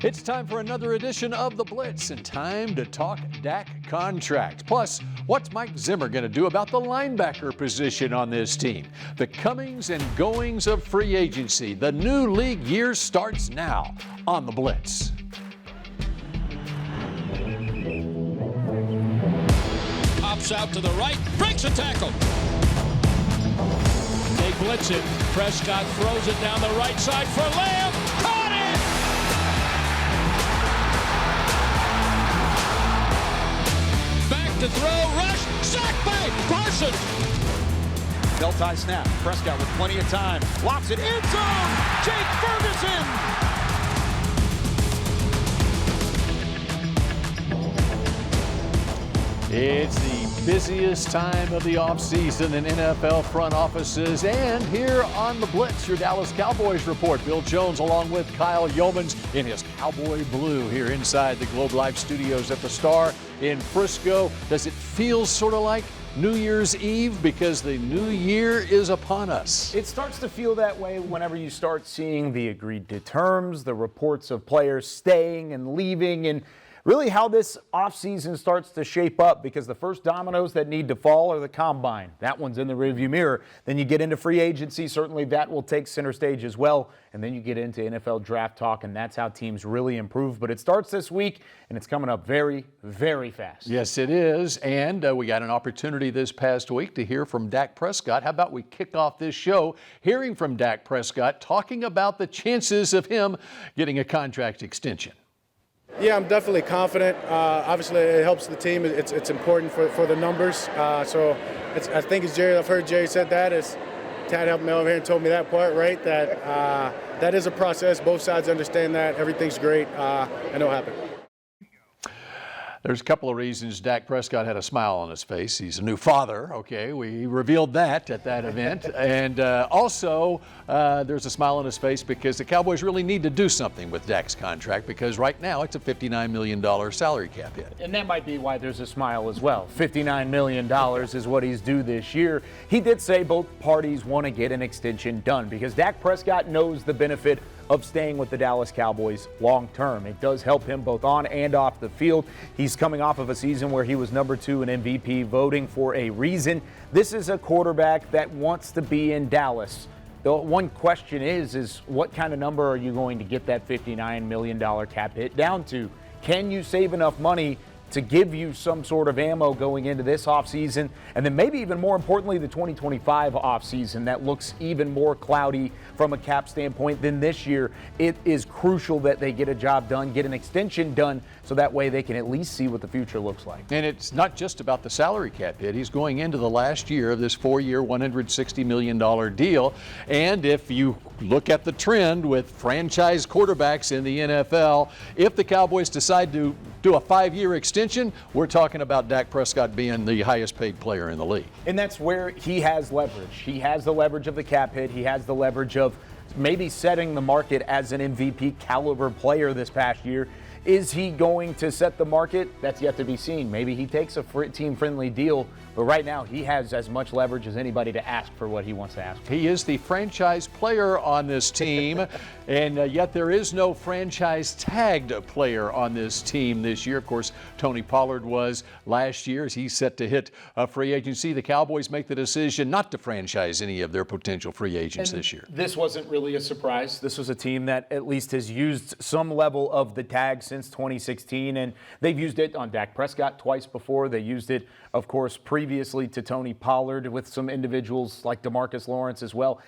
It's time for another edition of The Blitz and time to talk Dak contract. Plus, what's Mike Zimmer going to do about the linebacker position on this team? The comings and goings of free agency. The new league year starts now on The Blitz. Pops out to the right, breaks a tackle. They blitz it. Prescott throws it down the right side for Lamb. Caught it! Back to throw, rush, sacked by Parsons. Belt tie snap. Prescott with plenty of time. Locks it in zone. Jake Ferguson. It's the busiest time of the offseason in NFL front offices. And here on The Blitz, your Dallas Cowboys report. Bill Jones along with Kyle Youmans in his cowboy blue here inside the Globe Life studios at the Star in Frisco. Does it feel sort of like New Year's Eve because the new year is upon us? It starts to feel that way whenever you start seeing the agreed to terms, the reports of players staying and leaving, and really how this offseason starts to shape up, because the first dominoes that need to fall are the combine. That one's in the rearview mirror. Then you get into free agency. Certainly that will take center stage as well. And then you get into NFL draft talk, and that's how teams really improve. But it starts this week, and it's coming up very, very fast. Yes, it is. And we got an opportunity this past week to hear from Dak Prescott. How about we kick off this show hearing from Dak Prescott, talking about the chances of him getting a contract extension? Yeah, I'm definitely confident. Obviously, it helps the team. It's important for the numbers. So I think it's Jerry. I've heard Jerry said that. Tad helped me over here and told me that part, right? That is a process. Both sides understand that. Everything's great, and it'll happen. There's a couple of reasons Dak Prescott had a smile on his face. He's a new father, okay? We revealed that at that event. And also, there's a smile on his face because the Cowboys really need to do something with Dak's contract, because right now it's a $59 million salary cap hit. And that might be why there's a smile as well. $59 million is what he's due this year. He did say both parties want to get an extension done, because Dak Prescott knows the benefit of staying with the Dallas Cowboys long term. It does help him both on and off the field. He's coming off of a season where he was number 2 in MVP voting for a reason. This is a quarterback that wants to be in Dallas. The one question is what kind of number are you going to get that $59 million cap hit down to? Can you save enough money to give you some sort of ammo going into this offseason, and then maybe even more importantly, the 2025 offseason that looks even more cloudy from a cap standpoint than this year? It is crucial that they get a job done, get an extension done, so that way they can at least see what the future looks like. And it's not just about the salary cap hit. He's going into the last year of this 4-year, $160 million deal. And if you look at the trend with franchise quarterbacks in the NFL, if the Cowboys decide to do a 5-year extension, we're talking about Dak Prescott being the highest paid player in the league. And that's where he has leverage. He has the leverage of the cap hit. He has the leverage of maybe setting the market as an MVP caliber player this past year. Is he going to set the market? That's yet to be seen. Maybe he takes a team-friendly deal, but right now he has as much leverage as anybody to ask for what he wants to ask for. He is the franchise player on this team, and yet there is no franchise tagged player on this team this year. Of course, Tony Pollard was last year as he's set to hit free agency. The Cowboys make the decision not to franchise any of their potential free agents this year. This wasn't really a surprise. This was a team that at least has used some level of the tag since 2016, and they've used it on Dak Prescott twice before. They used it, of course, previously to Tony Pollard with some individuals like DeMarcus Lawrence as well.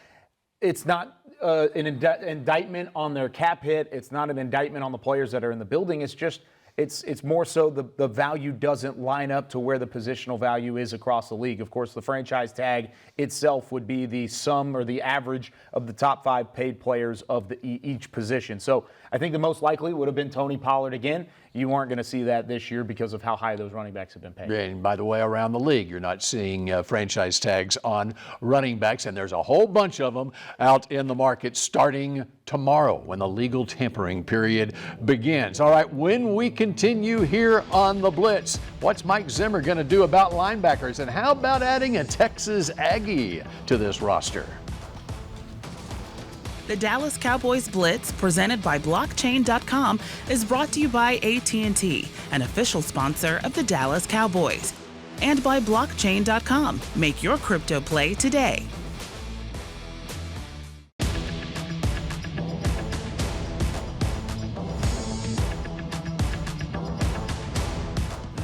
It's not an indictment on their cap hit. It's not an indictment on the players that are in the building. It's just it's more so the value doesn't line up to where the positional value is across the league. Of course, the franchise tag itself would be the sum or the average of the top 5 paid players of each position. So I think the most likely would have been Tony Pollard again. You aren't going to see that this year because of how high those running backs have been paid. And by the way, around the league, you're not seeing franchise tags on running backs, and there's a whole bunch of them out in the market starting tomorrow when the legal tampering period begins. All right, when we continue here on The Blitz, what's Mike Zimmer going to do about linebackers, and how about adding a Texas Aggie to this roster? The Dallas Cowboys Blitz, presented by Blockchain.com, is brought to you by AT&T, an official sponsor of the Dallas Cowboys. And by Blockchain.com. Make your crypto play today.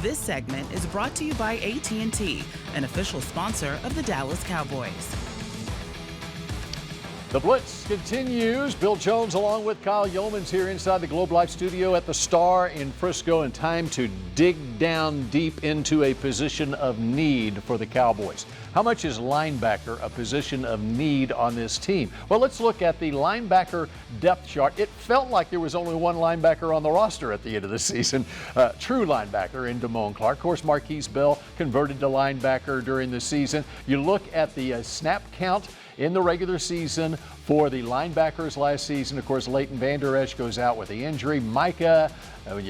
This segment is brought to you by AT&T, an official sponsor of the Dallas Cowboys. The Blitz continues. Bill Jones along with Kyle Youmans here inside the Globe Life studio at the Star in Frisco, and time to dig down deep into a position of need for the Cowboys. How much is linebacker a position of need on this team? Well, let's look at the linebacker depth chart. It felt like there was only one linebacker on the roster at the end of the season, true linebacker in Damone Clark. Of course, Marquise Bell converted to linebacker during the season. You look at the snap count in the regular season for the linebackers last season. Of course, Leighton Vander Esch goes out with the injury. Micah, when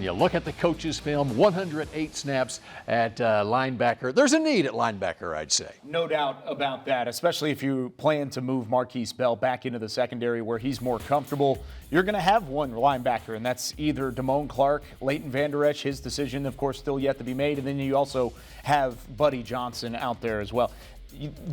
you look at the coach's film, 108 snaps at linebacker. There's a need at linebacker, I'd say. No doubt about that, especially if you plan to move Marquise Bell back into the secondary where he's more comfortable. You're going to have one linebacker, and that's either Damone Clark, Leighton Vander Esch, his decision, of course, still yet to be made, and then you also have Buddy Johnson out there as well.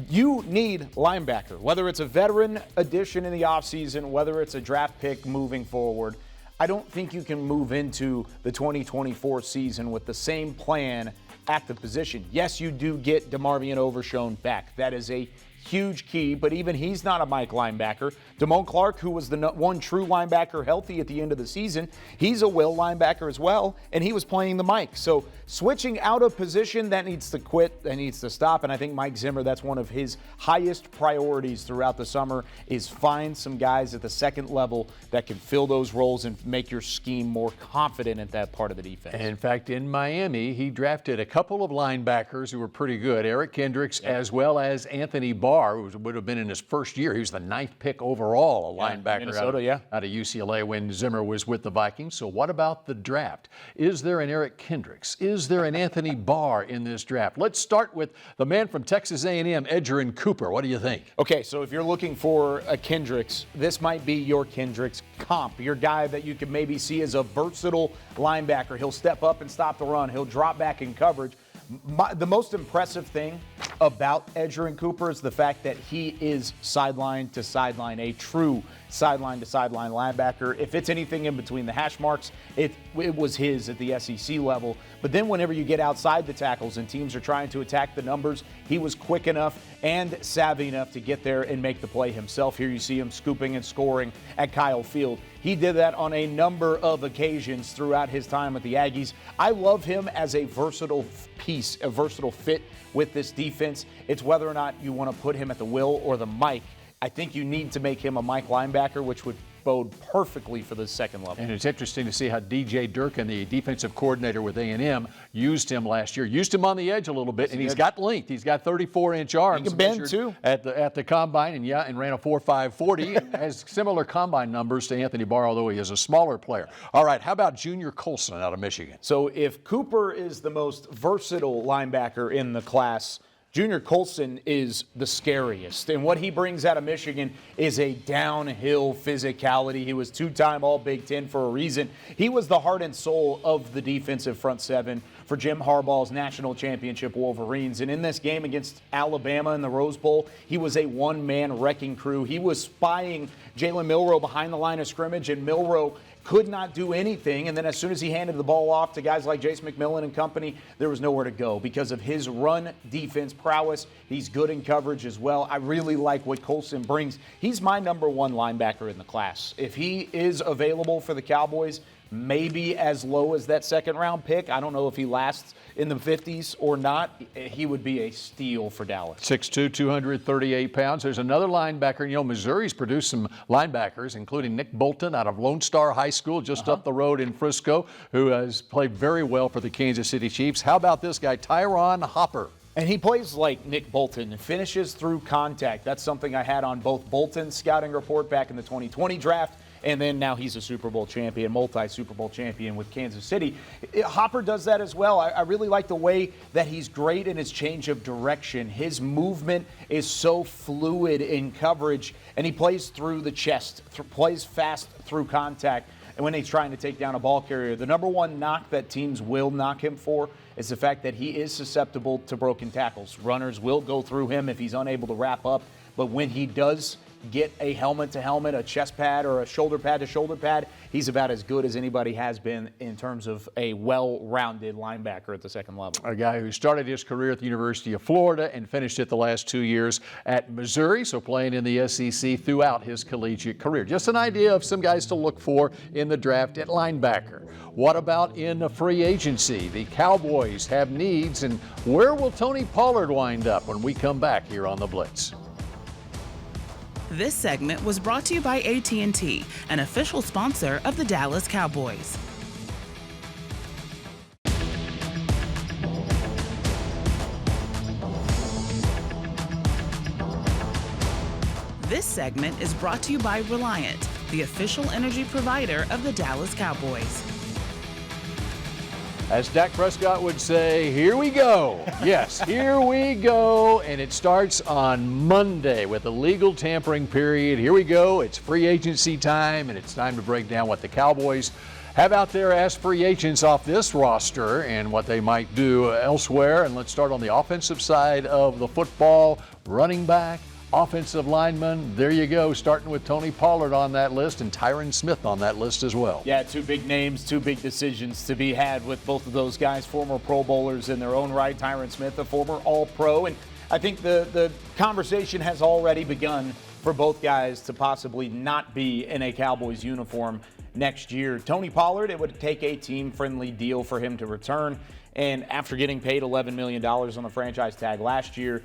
You need linebacker, whether it's a veteran addition in the offseason, whether it's a draft pick moving forward. I don't think you can move into the 2024 season with the same plan at the position. Yes, you do get DeMarvion Overshown back. That is a huge key, but even he's not a Mike linebacker. Damone Clark, who was the one true linebacker healthy at the end of the season, he's a will linebacker as well, and he was playing the Mike. So switching out of position, that needs to quit, that needs to stop, and I think Mike Zimmer, that's one of his highest priorities throughout the summer, is find some guys at the second level that can fill those roles and make your scheme more confident at that part of the defense. In fact, in Miami, he drafted a couple of linebackers who were pretty good, Eric Kendricks as well as Anthony Barr, who would have been in his first year. He was the 9th pick overall, a linebacker Minnesota, out of UCLA when Zimmer was with the Vikings. So what about the draft? Is there an Eric Kendricks? Is there an Anthony Barr in this draft? Let's start with the man from Texas A&M, Edgerrin Cooper. What do you think? Okay, so if you're looking for a Kendricks, this might be your Kendricks comp, your guy that you could maybe see as a versatile linebacker. He'll step up and stop the run. He'll drop back in coverage. The most impressive thing about Edgerrin Cooper is the fact that he is sideline to sideline, a true sideline to sideline linebacker. If it's anything in between the hash marks, it was his at the SEC level. But then whenever you get outside the tackles and teams are trying to attack the numbers, he was quick enough and savvy enough to get there and make the play himself. Here you see him scooping and scoring at Kyle Field. He did that on a number of occasions throughout his time at the Aggies. I love him as a versatile piece, a versatile fit with this defense. It's whether or not you want to put him at the will or the Mike. I think you need to make him a Mike linebacker, which would bode perfectly for the second level. And it's interesting to see how DJ Durkin, the defensive coordinator with A&M, used him last year. Used him on the edge a little bit, and he's got length. He's got 34-inch arms. He can bend too at the combine, and ran a 4.5 and has similar combine numbers to Anthony Barr, although he is a smaller player. All right, how about Junior Colson out of Michigan? So if Cooper is the most versatile linebacker in the class, Junior Colson is the scariest, and what he brings out of Michigan is a downhill physicality. He was two-time All-Big Ten for a reason. He was the heart and soul of the defensive front seven for Jim Harbaugh's national championship Wolverines. And in this game against Alabama in the Rose Bowl, he was a one-man wrecking crew. He was spying Jalen Milroe behind the line of scrimmage, and Milroe could not do anything. And then as soon as he handed the ball off to guys like Jace McMillan and company, there was nowhere to go because of his run defense prowess. He's good in coverage as well. I really like what Colson brings. He's my number one linebacker in the class. If he is available for the Cowboys, maybe as low as that second-round pick. I don't know if he lasts in the 50s or not. He would be a steal for Dallas. 6'2", 238 pounds. There's another linebacker. You know, Missouri's produced some linebackers, including Nick Bolton out of Lone Star High School just up the road in Frisco, who has played very well for the Kansas City Chiefs. How about this guy, Tyron Hopper? And he plays like Nick Bolton and finishes through contact. That's something I had on both Bolton's scouting report back in the 2020 draft and then now he's a Super Bowl champion, multi-Super Bowl champion with Kansas City. Hopper does that as well. I really like the way that he's great in his change of direction. His movement is so fluid in coverage, and he plays through the chest, plays fast through contact. And when he's trying to take down a ball carrier, the number one knock that teams will knock him for is the fact that he is susceptible to broken tackles. Runners will go through him if he's unable to wrap up. But when he does get a helmet-to-helmet, a chest pad, or a shoulder pad-to-shoulder pad, he's about as good as anybody has been in terms of a well-rounded linebacker at the second level. A guy who started his career at the University of Florida and finished it the last 2 years at Missouri, so playing in the SEC throughout his collegiate career. Just an idea of some guys to look for in the draft at linebacker. What about in the free agency? The Cowboys have needs, and where will Tony Pollard wind up when we come back here on The Blitz? This segment was brought to you by AT&T, an official sponsor of the Dallas Cowboys. This segment is brought to you by Reliant, the official energy provider of the Dallas Cowboys. As Dak Prescott would say, here we go. Yes, here we go. And it starts on Monday with the legal tampering period. Here we go. It's free agency time, and it's time to break down what the Cowboys have out there as free agents off this roster and what they might do elsewhere. And let's start on the offensive side of the football. Running back, offensive lineman, there you go, starting with Tony Pollard on that list and Tyron Smith on that list as well. Yeah, two big names, two big decisions to be had with both of those guys, former Pro Bowlers in their own right. Tyron Smith, a former All-Pro, and I think the conversation has already begun for both guys to possibly not be in a Cowboys uniform next year. Tony Pollard, it would take a team-friendly deal for him to return, and after getting paid $11 million on the franchise tag last year,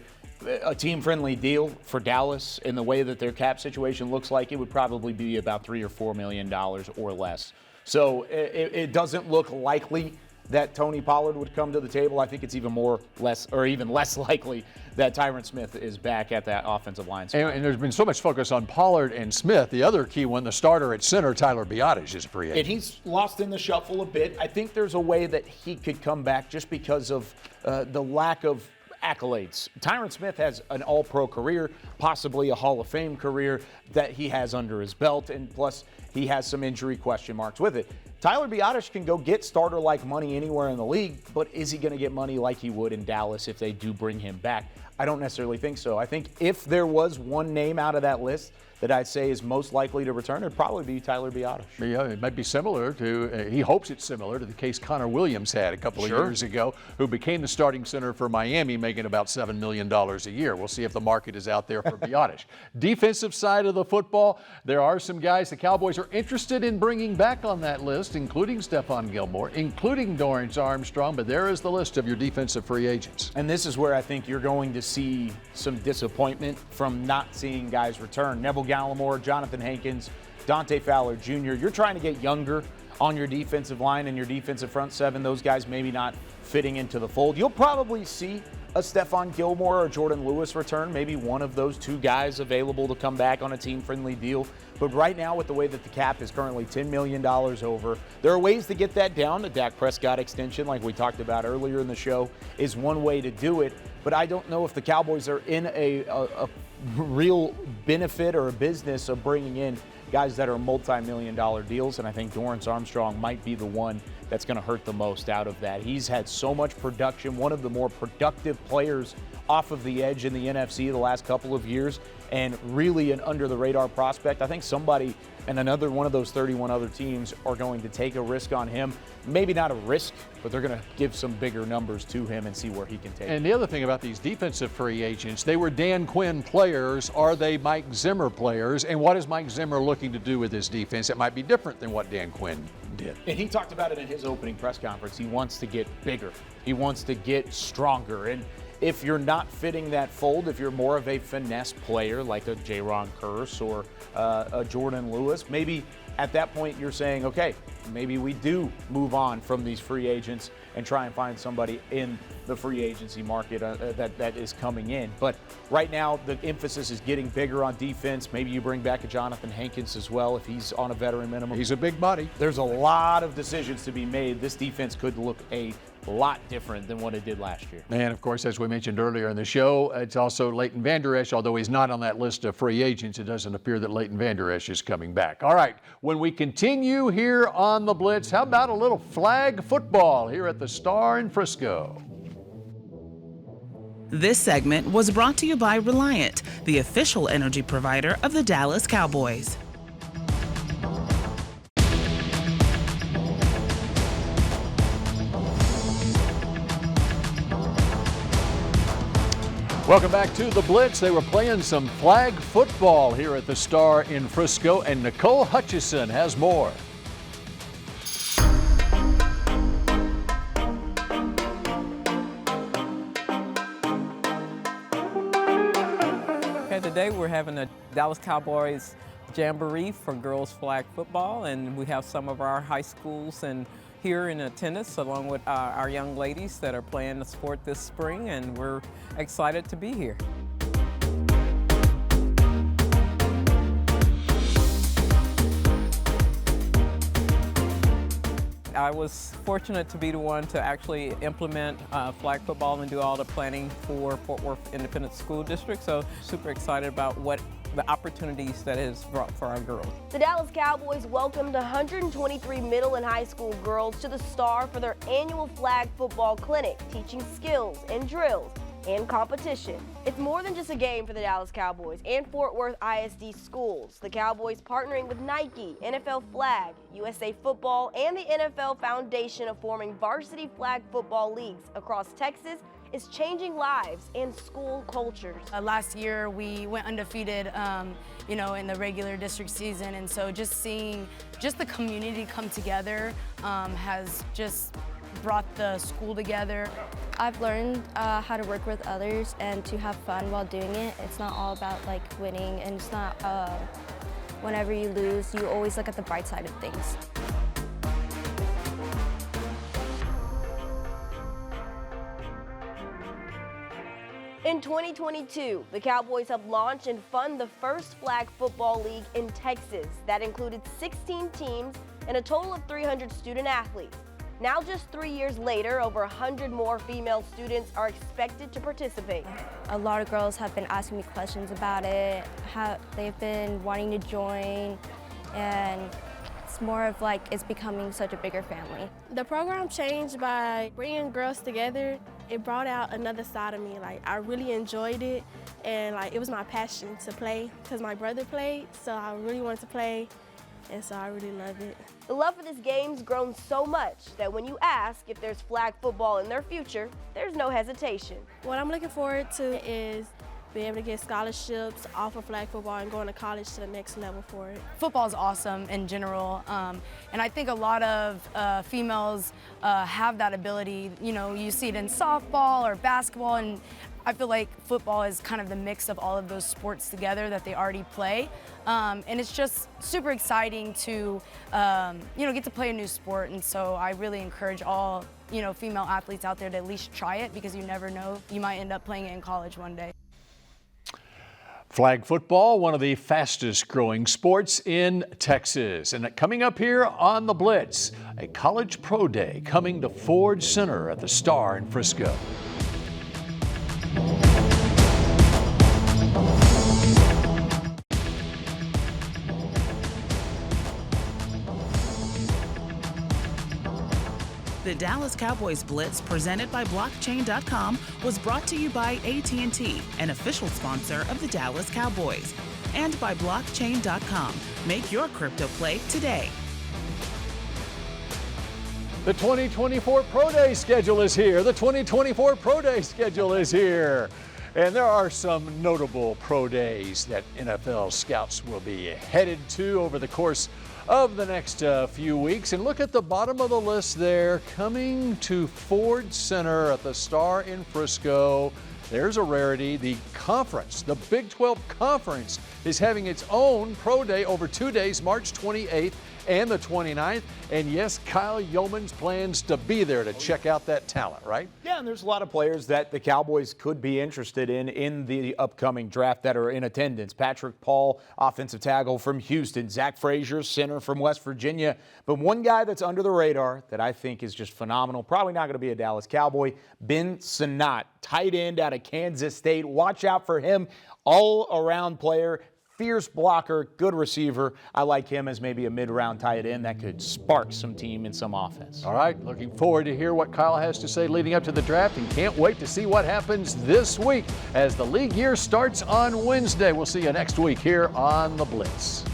a team-friendly deal for Dallas in the way that their cap situation looks like, it would probably be about $3 or $4 million or less. So it doesn't look likely that Tony Pollard would come to the table. I think it's even less likely that Tyron Smith is back at that offensive line spot. And there's been so much focus on Pollard and Smith. The other key one, the starter at center, Tyler Biadasz, is a free agent. And he's lost in the shuffle a bit. I think there's a way that he could come back just because of the lack of accolades. Tyron Smith has an All-Pro career, possibly a Hall of Fame career that he has under his belt, and plus he has some injury question marks with it. Tyler Biadasz can go get starter-like money anywhere in the league, but is he going to get money like he would in Dallas if they do bring him back? I don't necessarily think so. I think if there was one name out of that list that I'd say is most likely to return, it'd probably be Tyler Biadasz. Yeah, it might be similar to, he hopes it's similar to the case Connor Williams had a couple of years ago, who became the starting center for Miami, making about $7 million a year. We'll see if the market is out there for Biadasz. Defensive side of the football, there are some guys the Cowboys are interested in bringing back on that list, including Stephon Gilmore, including Dorrance Armstrong, but there is the list of your defensive free agents. And this is where I think you're going to see some disappointment from not seeing guys return. Neville Gallimore, Jonathan Hankins, Dante Fowler Jr. You're trying to get younger on your defensive line and your defensive front seven. Those guys maybe not fitting into the fold. You'll probably see a Stephon Gilmore or Jordan Lewis return, maybe one of those two guys available to come back on a team-friendly deal. But right now, with the way that the cap is currently $10 million over, there are ways to get that down. The Dak Prescott extension, like we talked about earlier in the show, is one way to do it. But I don't know if the Cowboys are in a real benefit or a business of bringing in guys that are multi-million-dollar deals, and I think Dorrance Armstrong might be the one that's going to hurt the most out of that. He's had so much production, one of the more productive players off of the edge in the NFC the last couple of years, and really an under-the-radar prospect. I think somebody and another one of those 31 other teams are going to take a risk on him. Maybe not a risk, but they're going to give some bigger numbers to him and see where he can take it. And the other thing about these defensive free agents, they were Dan Quinn players. Are they Mike Zimmer players? And what is Mike Zimmer looking to do with his defense? It might be different than what Dan Quinn did. And he talked about it in his opening press conference. He wants to get bigger. He wants to get stronger. And if you're not fitting that fold, if you're more of a finesse player like a J-Ron Curse or a Jordan Lewis, maybe at that point you're saying, okay, maybe we do move on from these free agents and try and find somebody in the free agency market that is coming in. But right now the emphasis is getting bigger on defense. Maybe you bring back a Jonathan Hankins as well if he's on a veteran minimum. He's a big body. There's a lot of decisions to be made. This defense could look a lot different than what it did last year. And of course, as we mentioned earlier in the show, it's also Leighton Vander Esch. Although he's not on that list of free agents, it doesn't appear that Leighton Vander Esch is coming back. All right, when we continue here on the Blitz, how about a little flag football here at the Star in Frisco? This segment was brought to you by Reliant, the official energy provider of the Dallas Cowboys. Welcome back to the Blitz. They were playing some flag football here at the Star in Frisco, and Nicole Hutchison has more. Okay, today we're having a Dallas Cowboys Jamboree for girls flag football, and we have some of our high schools and here in attendance along with our young ladies that are playing the sport this spring, and we're excited to be here. I was fortunate to be the one to actually implement flag football and do all the planning for Fort Worth Independent School District, so super excited about what the opportunities that it has brought for our girls. The Dallas Cowboys welcomed 123 middle and high school girls to the Star for their annual flag football clinic, teaching skills and drills and competition. It's more than just a game for the Dallas Cowboys and Fort Worth ISD schools. The Cowboys, partnering with Nike, NFL Flag, USA Football, and the NFL Foundation, of forming varsity flag football leagues across Texas, is changing lives and school cultures. Last year we went undefeated, in the regular district season, and so just seeing the community come together has just brought the school together. I've learned how to work with others and to have fun while doing it. It's not all about winning, and it's not whenever you lose, you always look at the bright side of things. In 2022, the Cowboys have launched and fund the first flag football league in Texas that included 16 teams and a total of 300 student athletes. Now, just 3 years later, over 100 more female students are expected to participate. A lot of girls have been asking me questions about it, how they've been wanting to join, and it's more of it's becoming such a bigger family. The program changed by bringing girls together. It brought out another side of me. I really enjoyed it, and it was my passion to play because my brother played, so I really wanted to play, and so I really love it. The love for this game's grown so much that when you ask if there's flag football in their future, there's no hesitation. What I'm looking forward to is being able to get scholarships off of flag football and going to college to the next level for it. Football is awesome in general, and I think a lot of females have that ability. You see it in softball or basketball, and I feel like football is kind of the mix of all of those sports together that they already play. And it's just super exciting to, get to play a new sport. And so I really encourage all, female athletes out there to at least try it, because you never know, you might end up playing it in college one day. Flag football, one of the fastest growing sports in Texas. And coming up here on the Blitz, a college pro day coming to Ford Center at the Star in Frisco. The Dallas Cowboys Blitz, presented by Blockchain.com, was brought to you by AT&T, an official sponsor of the Dallas Cowboys, and by Blockchain.com. Make your crypto play today. The 2024 Pro Day schedule is here. The 2024 Pro Day schedule is here. And there are some notable pro days that NFL scouts will be headed to over the course of the next few weeks. And look at the bottom of the list there, coming to Ford Center at the Star in Frisco. there's a rarity. The conference, the Big 12 Conference, is having its own pro day over 2 days, March 28th and the 29th. And yes, Kyle Youmans plans to be there to check out that talent, right? Yeah, and there's a lot of players that the Cowboys could be interested in the upcoming draft that are in attendance. Patrick Paul, offensive tackle from Houston. Zach Frazier, center from West Virginia. But one guy that's under the radar that I think is just phenomenal, probably not going to be a Dallas Cowboy, Ben Sinnott, tight end out of Kansas State. Watch out for him, all-around player. Fierce blocker, good receiver. I like him as maybe a mid-round tight end that could spark some team and some offense. All right, looking forward to hear what Kyle has to say leading up to the draft, and can't wait to see what happens this week as the league year starts on Wednesday. We'll see you next week here on The Blitz.